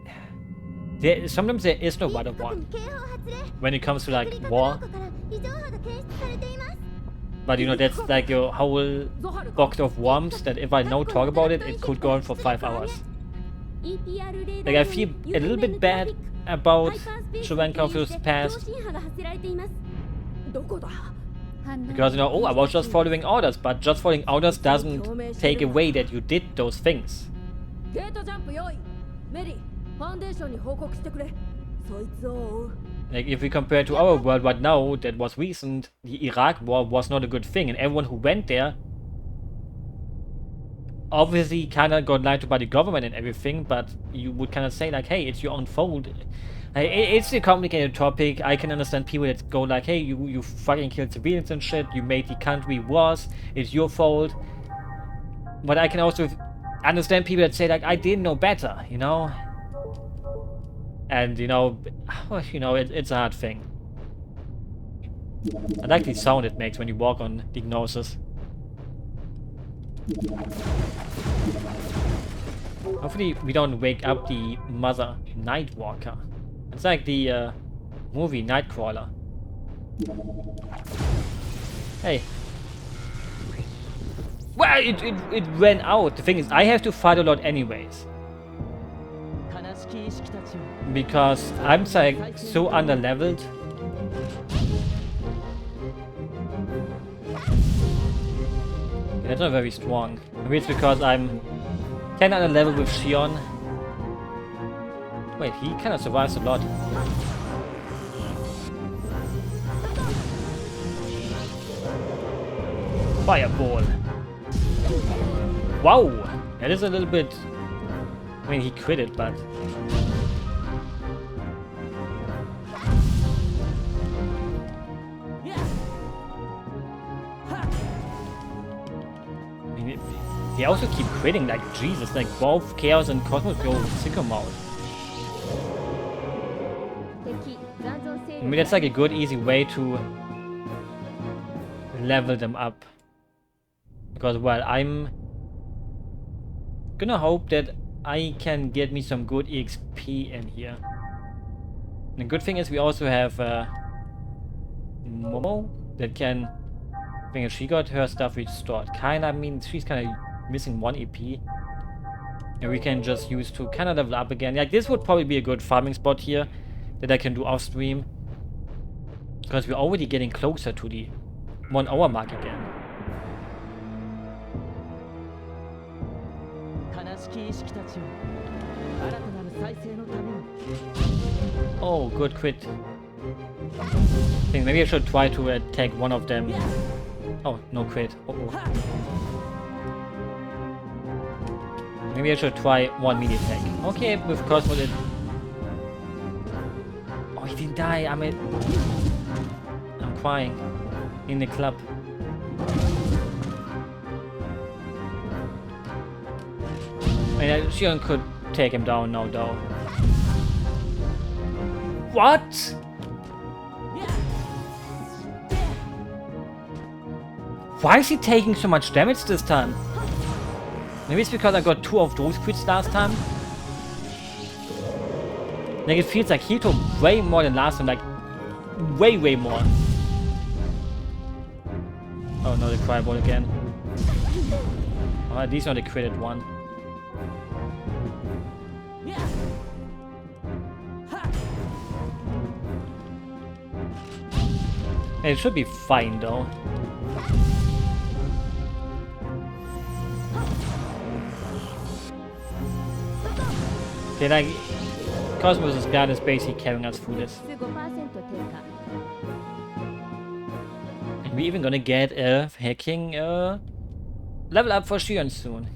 sometimes there is no right or wrong when it comes to like war. But you know, that's like your whole box of worms that if I now talk about it, it could go on for 5 hours. Like, I feel a little bit bad about Cherenkov's past. Because, you know, oh, I was just following orders, but just following orders doesn't take away that you did those things. ゲートジャンプ用意。メリー、ファンデーションに報告してくれ。そいつを追う。 Like, if we compare to our world right now, that was recent, the Iraq war was not a good thing, and everyone who went there obviously kind of got lied to by the government and everything, but you would kind of say, like, hey, it's your own fault. It's a complicated topic. I can understand people that go like, hey, you fucking killed civilians and shit, you made the country worse, it's your fault. But I can also understand people that say, like, I didn't know better, you know? And, you know, it's a hard thing. I like the sound it makes when you walk on the Gnosis. Hopefully we don't wake up the Mother Nightwalker. It's like the movie Nightcrawler. Hey. Well, it ran out. The thing is, I have to fight a lot anyways. because I'm like so underleveled. That's not very strong. Maybe it's because I'm kind of underleveled with Shion. Wait, he kind of survives a lot. Fireball. Wow, that is a little bit. I mean, he crit it, but. I mean, they also keep critting, like, Jesus, like both Chaos and Kos-mos go sicko mode. I mean, that's like a good, easy way to level them up. Because, well, I'm gonna hope that I can get me some good EXP in here. And the good thing is we also have Momo that can. I think she got her stuff restored. Kinda, I mean, she's kind of missing 1 EP. And we can just use to kind of level up again. Like, this would probably be a good farming spot here that I can do off stream. Because we're already getting closer to the 1 hour mark again. Oh, good crit. I think maybe I should try to attack one of them. Oh, no crit. Maybe I should try one melee attack. Okay, with Kos-mos it. Oh, he didn't die. I'm crying. In the club. I mean, Shion could take him down now, though. What? Why is he taking so much damage this time? Maybe it's because I got 2 of those crits last time. Like, it feels like he took way more than last time, like way more. Oh no, the cryball again. Oh, at least not the critted one. It should be fine though. Okay, like, Kos-mos' guard is basically carrying us through this. And we're even gonna get a hacking level up for Shion soon.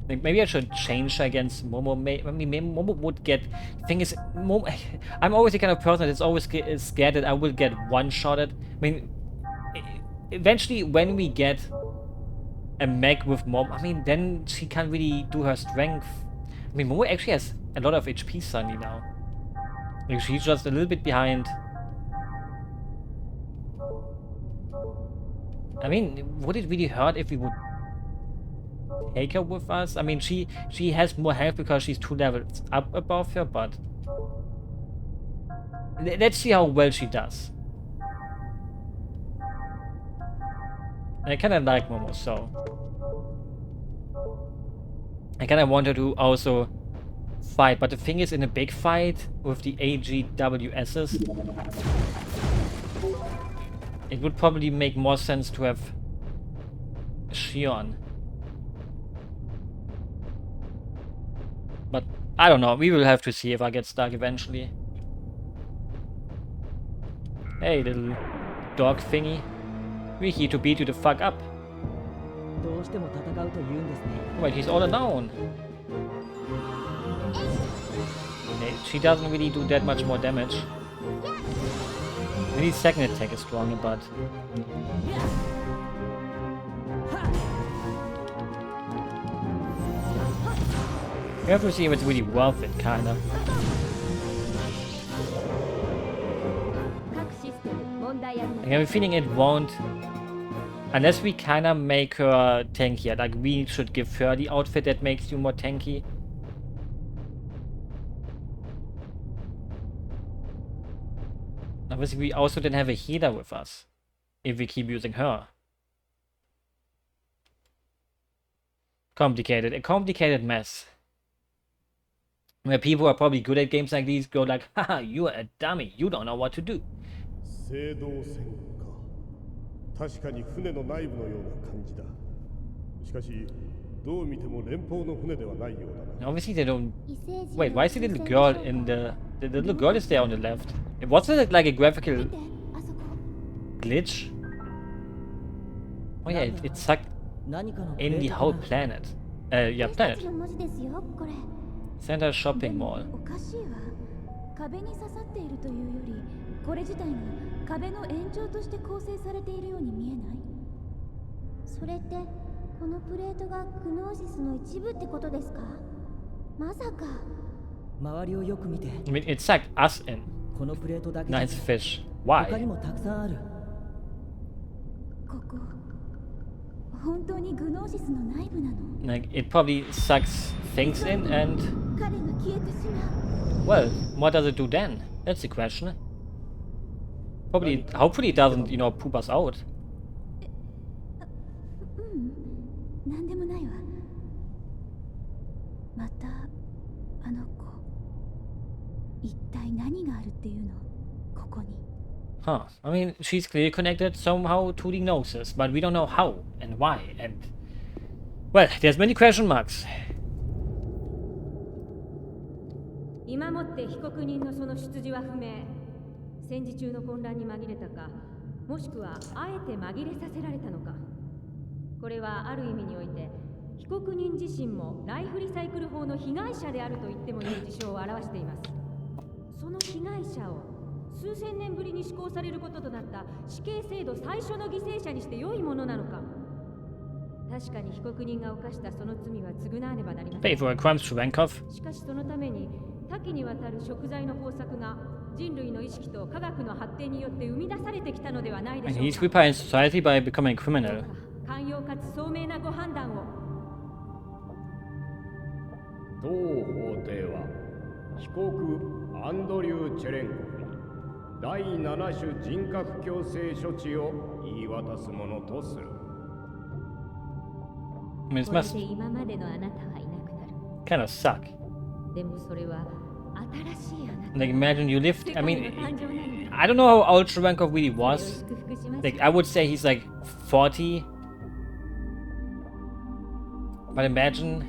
Like, maybe I should change against Momo. I mean, maybe Momo would get. The thing is, I'm always the kind of person that's always scared that I will get one-shotted. I mean, eventually, when we get a mech with Momo, I mean, then she can't really do her strength. I mean, Momo actually has a lot of HP suddenly now. Like, she's just a little bit behind. I mean, would it really hurt if we would take her with us? I mean, she has more health because she's 2 levels up above her, but let's see how well she does. I kind of like Momo, so I kind of want her to also fight. But the thing is, in a big fight with the AGWSs, it would probably make more sense to have Shion. But I don't know. We will have to see if I get stuck eventually. Hey, little dog thingy. We're here to beat you the fuck up. Wait, he's all alone. Okay, she doesn't really do that much more damage. Maybe second attack is stronger, but we have to see if it's really worth it, kinda. I have a feeling it won't, unless we kinda make her tankier. Like, we should give her the outfit that makes you more tanky. Obviously, we also then have a healer with us, if we keep using her. Complicated. A complicated mess. Where people are probably good at games like these go like, haha, you're a dummy, you don't know what to do. 青銅船か。確かに船の内部のような感じだ。しかし、どう見ても連邦の船ではないようだな。 Obviously they don't. Wait, why is the little girl in the little girl is there on the left? Wasn't it like a graphical あそこ glitch? Oh yeah, it sucked 何かのプレ in ー the ト whole かな planet. Yeah, 私た planet. ちの文字ですよこれ。 Center で shopping も mall. おかしいわ。壁に刺さっているというよりこれ自体が壁の延長として構成されているように見えない？それってこのプレートがグノーシスの一部ってことですか？まさか。周りをよく見て I mean, it sucked us in. このプレートだけじゃない Nice fish. 他に Why? もたくさんあるここ本当にグノーシスの内部なの？ Like, it probably sucks things in, and 彼が消えてしまう。 well, what does it do then? That's the question. Probably, hopefully, it doesn't, poop us out. なんでもないわ。またあの子一体何があるっていうの？ここに。 Huh. I mean, she's clearly connected somehow to the Gnosis, but we don't know how and why, and well, there's many question marks. 今もって被告人のその出自は不明。戦時中の混乱に紛れたか、もしくはあえて紛れさせられたのか。これはある意味において被告人自身もライフリサイクル法の被害者であると言ってもいい事象を表しています。その被害者を数千年ぶりに施行されることとなった死刑制度最初の犠牲者にして良いものなのか。確かに被告人が犯したその罪は償わねばなりませ Pay ん。 for her crimes to Rankov. しかしそのために多岐にわたる食材の豊作が人類の意識と科学の発展によって生み出されてきたのではないで And しょ he's うか。 repairing society by becoming a criminal. 寛容かつ聡明なご判断を。当法廷は被告アンドリュー・チェレンコフに第7種人格矯正処置を言い渡すものとする。 I mean, it これ must で今までのあなたはいなくなる。 kind of suck. でもそれは新しいあなた。 Like, imagine you lived. 世 I 界の mean, 誕生なのに I don't know how old Shrevenkov really それを was. 祝福します。 Like, I would say he's like 40. But imagine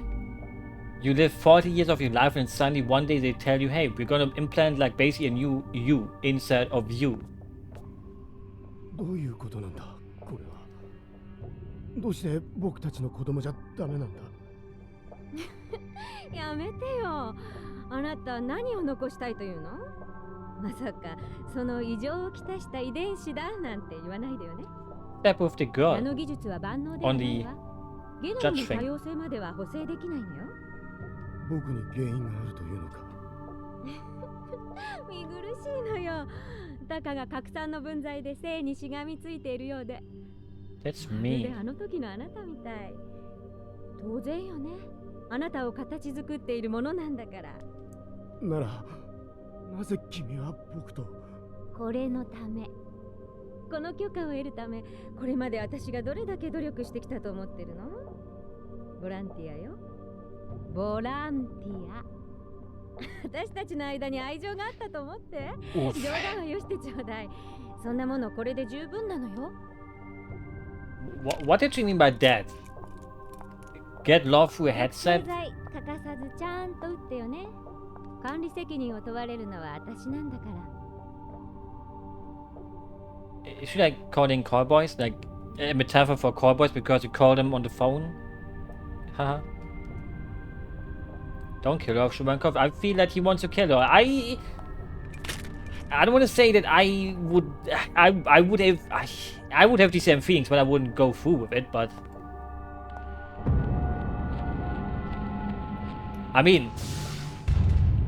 you live 40 years of your life, and suddenly one day they tell you, hey, we're gonna implant like basically a new you inside of you. どういうことなんだこれは。どうして僕たちの子供じゃダメなんだ？やめてよ。あなた何を残したいというの？まさかその異常をきたした遺伝子だなんて言わないでよね。 Step with the ナ girl. ノ技術は万能ではないわ。ゲノム judge の thing. 多様性までは補正できないのよ。僕に原因があるというのか。見苦しいのよ。たかが拡散の分際で性にしがみついているようで。 That's まるで mean. あの時のあなたみたい。当然よね。あなたを形作っているものなんだから。ならなぜ君は僕と？これのため。この許可を得るため、これまで私がどれだけ努力してきたと思ってるの？ボランティアよ。ボランティア。私たちの間に愛情があったと思って。 Oof. 冗談はよしてちょうだい。そんなものこれで十分なのよ。What did she mean by that? Get love through a 食 headset? 材欠かさずちゃんと打ってよね。管理責任を問われるのは私なんだから。 Is she like calling cowboys? Like a metaphor for cowboys because you call them on the phone? Haha. Don't kill her, Shrevenkov. I feel that he wants to kill her. I don't want to say that I would have the same feelings, but I wouldn't go through with it. But I mean,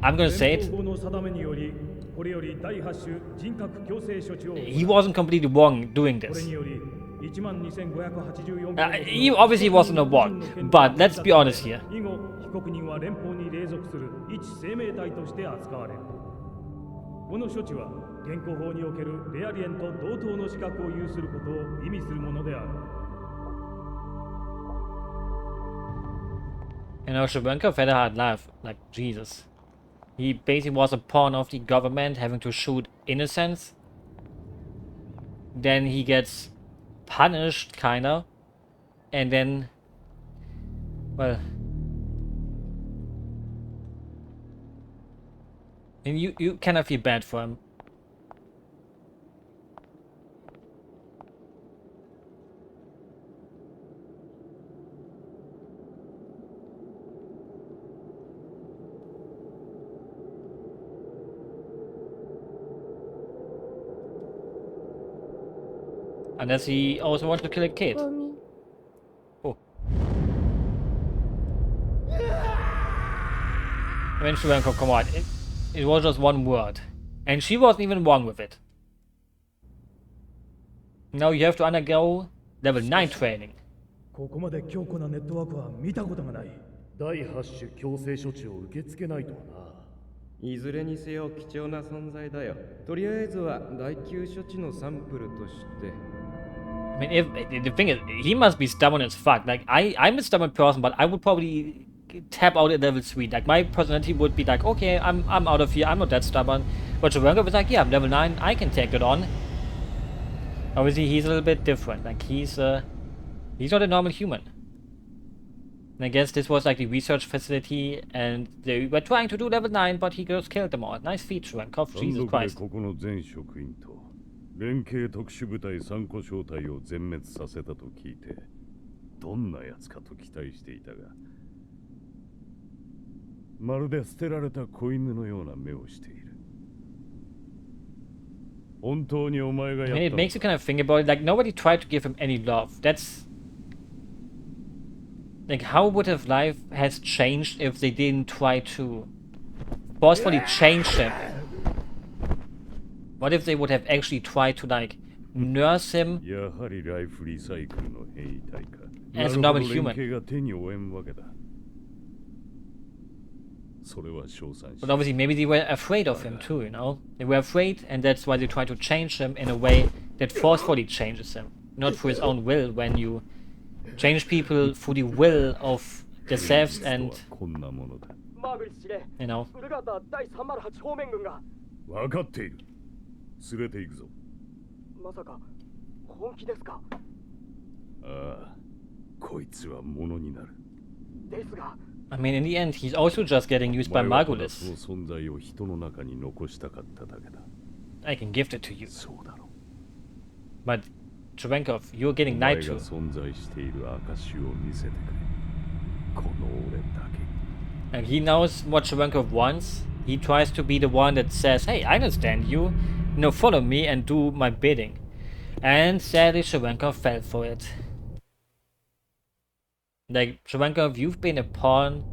I'm gonna say it. 法の定めによりこれより第8種人格矯正処置を He wasn't completely wrong doing これ this. により 12,584 He obviously wasn't wrong, but let's be honest here. 以後被告人は連邦に隷属する一生命体として扱われる。この処置は現行法におけるレアリエンと同等の資格を有することを意味するものである。 You know, Shrevenkov had a hard life, like Jesus. He basically was a pawn of the government, having to shoot innocents. Then he gets punished, kinda. And then, well, and you kind of feel bad for him. Unless he also wants to kill a kid. Oh. Eventually, come on. It was just one word. And she wasn't even wrong with it. Now you have to undergo level 9 training. ここまで強固なネットワークは見たことがない。第8種強制処置を受け付けないとはな。いずれにせよ貴重な存在だよ。とりあえずは第9処置のサンプルとして。I mean, if the thing is, he must be stubborn as fuck. Like, I'm a stubborn person, but I would probably tap out at level 3. Like, my personality would be like, okay, I'm out of here, I'm not that stubborn. But Sharango was like, yeah, I'm level 9, I can take it on. Obviously, he's a little bit different. Like, he's not a normal human. And I guess this was like the research facility, and they were trying to do level 9, but he just killed them all. Nice feat, Sharango. Jesus Christ. ここの全職員と連携特殊部隊3個小隊を全滅させたと聞いて、どんなやつかと期待していたが、まるで捨てられた子犬のような目をしている。本当にお前がやった。I mean, it makes you kind of think about it. Like, nobody tried to give him any love. That's like, how would his life has changed if they didn't try to forcefully change him? What if they would have actually tried to, like, nurse him やはりライフリサイクルの変異体か。 as a normal 連 human? 携が手に負えんわけだ。それは称賛し。 But obviously, maybe they were afraid of him too, you know? They were afraid, and that's why they tried to change him in a way that forcefully changes him. Not through his own will, when you change people through the will of themselves and, こんなものだ。マーグリス司令 you know. ウルガータ第308方面軍が分かっている。連れて行くぞ。まさか本気ですか。ああ、こいつはものになる。ですが I mean, in the end, he's also just getting used by お前はただ Margulis. その存在を人の中に残したかっただけだ。 I can gift it to you. そうだろう。 But, Cherenkov, you're getting お前 lied が to. 存在している証を見せてくれ。この俺だけ。 And he knows what Cherenkov wants. He tries to be the one that says, hey, I understand you. You know, follow me and do my bidding. And sadly, Cherenkov fell for it. Like, Cherenkov, you've been a pawn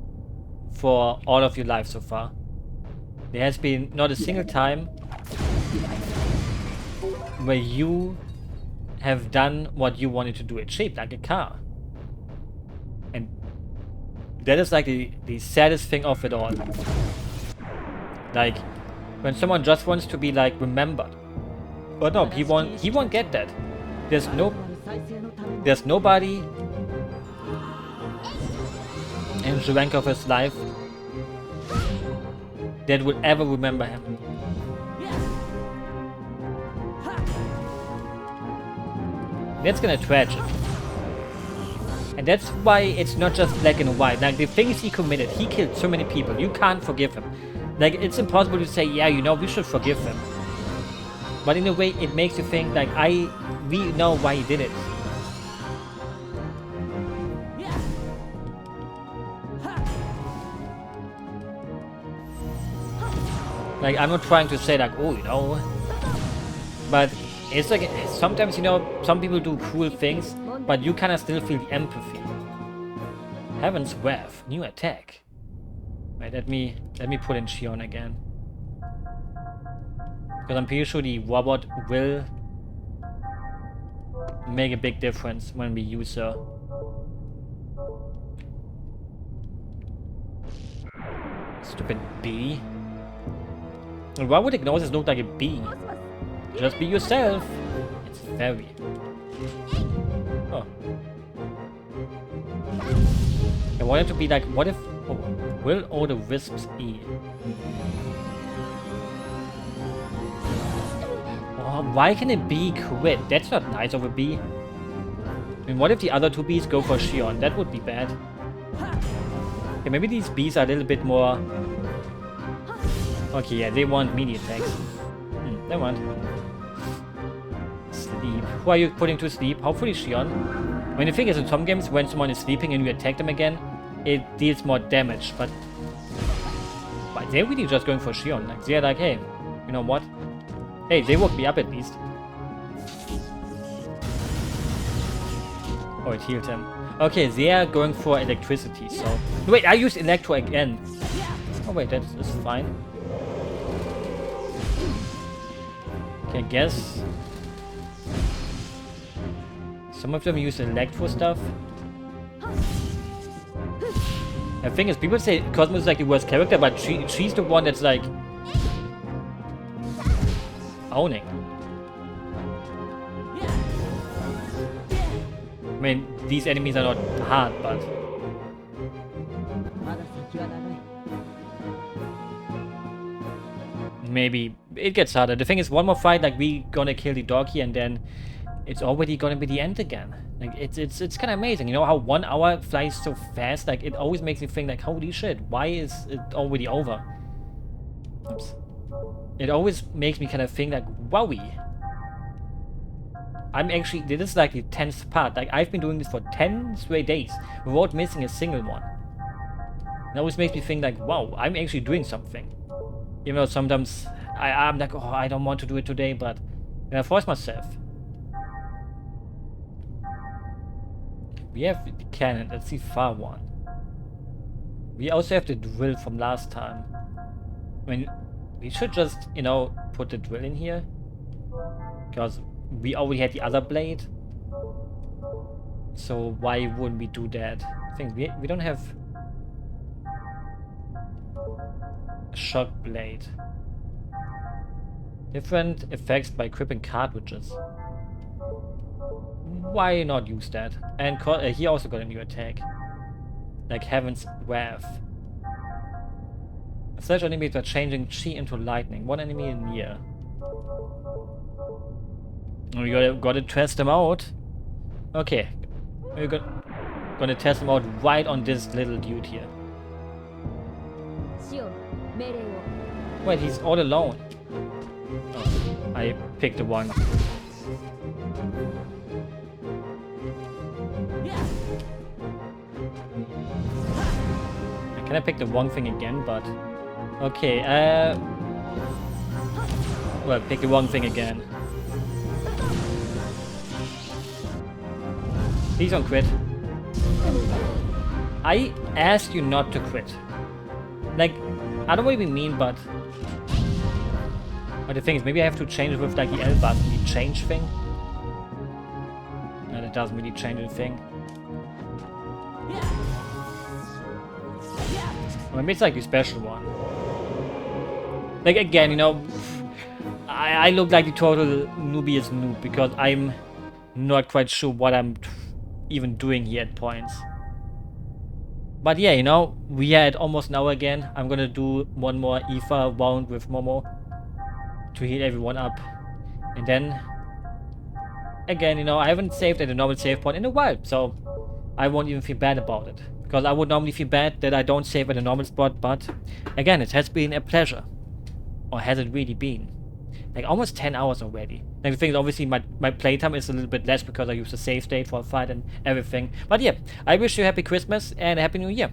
for all of your life so far. There has been not a single time where you have done what you wanted to do. It's shaped like a car. And that is like the saddest thing of it all. Like, when someone just wants to be like remembered. But no, he won't get that. There's nobody in Cherenkov's life that would ever remember him. That's kinda tragic. And that's why it's not just black and white. Like, the things he committed, he killed so many people, you can't forgive him. Like, it's impossible to say, yeah, you know, we should forgive him. But in a way, it makes you think, like, we know why he did it. Like, I'm not trying to say, like, oh, you know, but it's like, sometimes, you know, some people do cruel things, but you kind of still feel the empathy. Heaven's Wrath, new attack. Wait, let me put in Shion again. Because I'm pretty sure the robot will make a big difference when we use her. Stupid bee. And why would Hypnosis look like a bee? Just be yourself. It's very. Oh. I wanted to be like, what if... Oh. Will all the wisps E? Oh, why can a bee quit? That's not nice of a bee. I mean, what if the other two bees go for Shion? That would be bad. Okay, maybe these bees are a little bit more... Okay, yeah, they want melee attacks. Never mind. Sleep. Who are you putting to sleep? Hopefully Shion. I mean, the thing is, in some games, when someone is sleeping and you attack them again, it deals more damage, but they're really just going for Shion. Like, they're like, hey, you know what? Hey, they woke me up at least. Oh, it healed him. Okay, they are going for electricity, so... Wait, I used electro again. Oh wait, that's fine. Okay, I guess... Some of them use electro stuff. The thing is, people say Kos-mos is like the worst character, but she's the one that's like... owning. I mean, these enemies are not hard, but... maybe it gets harder. The thing is, one more fight, like, we gonna kill the doggy, and then it's already gonna be the end again. Like, it's kind of amazing, you know, how 1 hour flies so fast. Like, it always makes me think, like, holy shit, why is it already over? Oops. It always makes me kind of think, like, wowie. I'm actually, this is like the 10th part. Like, I've been doing this for 10 straight days without missing a single one. It always makes me think, like, wow, I'm actually doing something. Even though sometimes I'm like, oh, I don't want to do it today, but then I force myself. We have the cannon, that's the far one. We also have the drill from last time. I mean, we should just, you know, put the drill in here. Because we already had the other blade. So why wouldn't we do that? I think we don't have a shock blade. Different effects by equipping cartridges. Why not use that? And he also got a new attack. Like Heaven's Wrath. Such enemies are changing chi into lightning. One enemy in near. We gotta test them out. Okay. We're gonna test them out right on this little dude here. Wait, he's all alone. Oh, I picked the one. Can I pick the wrong thing again? But okay. Well, pick the wrong thing again. Please don't quit. I asked you not to quit. Like, I don't really mean, but the thing is, maybe I have to change it with like the L button, the change thing. No, that doesn't really change anything. Or maybe it's like the special one. Like, again, you know, I look like the total noobiest noob because I'm not quite sure what I'm even doing here at points. But yeah, you know, we are at almost an hour again. I'm gonna do one more Aoife round with Momo to heal everyone up. And then, again, you know, I haven't saved at a normal save point in a while, so I won't even feel bad about it. Because I would normally feel bad that I don't save at a normal spot, but again, it has been a pleasure. Or has it really been? Like, almost 10 hours already. Like, the thing is, obviously, my playtime is a little bit less because I use the save state for a fight and everything. But yeah, I wish you a happy Christmas and a happy New Year.